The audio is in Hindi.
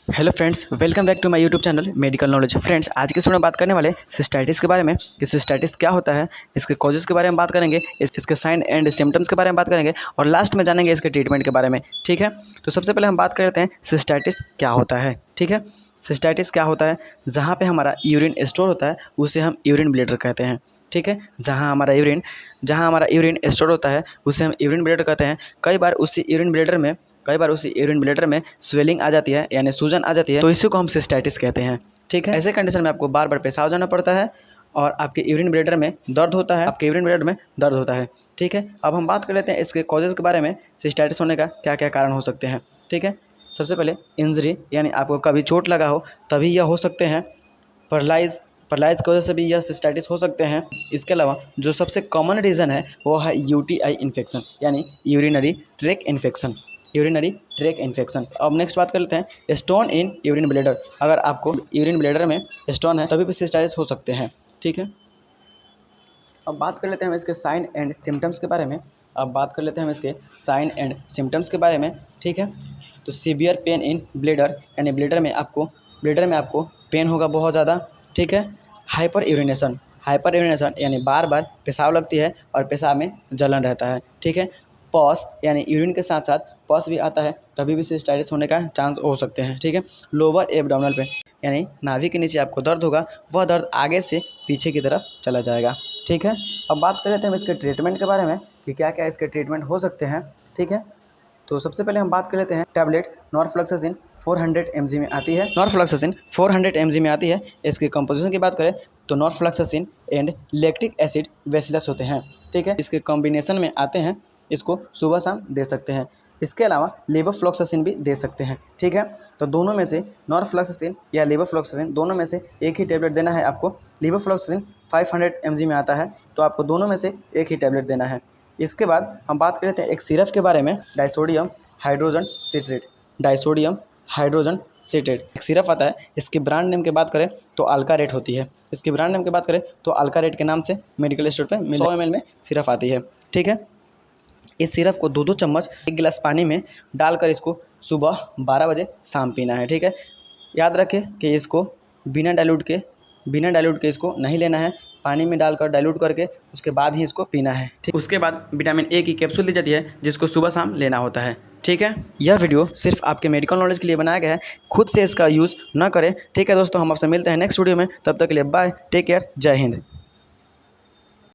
Hello friends, welcome back to my YouTube channel medical knowledge. Friends, आज के वीडियो में बात करने वाले सिस्टाइटिस के बारे में कि सिस्टाइटिस क्या होता है, इसके कॉजेज़ के बारे में बात करेंगे, इसके साइन एंड सिम्टम्स के बारे में बात करेंगे और लास्ट में जानेंगे इसके ट्रीटमेंट के बारे में। ठीक है, तो सबसे पहले हम बात करते हैं सिस्टाइटिस क्या होता है। ठीक है, सिस्टाइटिस क्या होता है? जहाँ पर हमारा यूरिन स्टोर होता है उसे हम यूरिन ब्लैडर कहते हैं। ठीक है, जहाँ हमारा यूरिन स्टोर होता है उसे हम यूरिन ब्लैडर कहते हैं। कई बार उसी यूरिन ब्लैडर में स्वेलिंग आ जाती है, यानी सूजन आ जाती है, तो इसी को हम सिस्टाइटिस कहते हैं। ठीक है, ऐसे कंडीशन में आपको बार बार पेशाब जाना पड़ता है और आपके यूरिन ब्लैडर में दर्द होता है। ठीक है, अब हम बात कर लेते हैं इसके कॉजेज़ के बारे में, सिस्टाइटिस होने का क्या क्या कारण हो सकते हैं। ठीक है, सबसे पहले इंजरी, यानी आपको कभी चोट लगा हो तभी यह हो सकते हैं। पैरालाइज की वजह से भी यह सिस्टाइटिस हो सकते हैं। इसके अलावा जो सबसे कॉमन रीज़न है वो है यूटीआई इन्फेक्शन, यानी यूरिनरी ट्रैक इन्फेक्शन। अब नेक्स्ट बात कर लेते हैं स्टोन इन यूरिन ब्लैडर। अगर आपको यूरिन ब्लैडर में स्टोन है तभी भी सिस्टाइटिस हो सकते हैं। ठीक है, अब बात कर लेते हैं हम इसके साइन एंड सिम्टम्स के बारे में। ठीक है, तो सीवियर पेन इन ब्लैडर, यानी ब्लैडर में आपको पेन होगा बहुत ज़्यादा। ठीक है, हाइपर यूरिनेशन, यानी बार बार पेशाब लगती है और पेशाब में जलन रहता है। ठीक है, पॉस, यानी यूरिन के साथ साथ पॉस भी आता है, तभी भी सिस्टाइटिस होने का चांस हो सकते हैं। ठीक है, लोअर एब्डोमिनल पेन, यानी नाभि के नीचे आपको दर्द होगा, वह दर्द आगे से पीछे की तरफ चला जाएगा। ठीक है, अब बात कर लेते हैं हम इसके ट्रीटमेंट के बारे में कि क्या क्या इसके ट्रीटमेंट हो सकते हैं। ठीक है, तो सबसे पहले हम बात कर लेते हैं टैबलेट नॉरफ्लॉक्सासिन 400 mg में आती है। इसकी कंपोजिशन की बात करें तो norfloxacin and lactic acid bacillus होते हैं। ठीक है, इसके कॉम्बिनेशन में आते हैं, इसको सुबह शाम दे सकते हैं। इसके अलावा लेवोफ्लॉक्सासिन भी दे सकते हैं। ठीक है, तो दोनों में से नॉरफ्लॉक्सासिन या लेवोफ्लॉक्सासिन दोनों में से एक ही टैबलेट देना है आपको। लेवोफ्लॉक्सासिन 500 mg में आता है, तो आपको दोनों में से एक ही टैबलेट देना है। इसके बाद हम बात कर लेते हैं एक सिरप के बारे में, डाइसोडियम हाइड्रोजन सिट्रेट एक सिरप आता है। इसकी ब्रांड नेम की बात करें तो अल्कारेट होती है। अल्कारेट के नाम से मेडिकल स्टोर पे 100 ml में सिरप आती है। ठीक है, इस सिरप को 2-2 चम्मच एक गिलास पानी में डालकर इसको सुबह 12 बजे शाम पीना है। ठीक है, याद रखें कि इसको बिना डाइल्यूट के इसको नहीं लेना है, पानी में डालकर डाइल्यूट करके उसके बाद ही इसको पीना है। ठीक, उसके बाद विटामिन ए की कैप्सूल दी जाती है जिसको सुबह शाम लेना होता है। ठीक है, यह वीडियो सिर्फ आपके मेडिकल नॉलेज के लिए बनाया गया है, खुद से इसका यूज़ ना करें। ठीक है दोस्तों, हम आपसे मिलते हैं नेक्स्ट वीडियो में, तब तक के लिए बाय, टेक केयर, जय हिंद।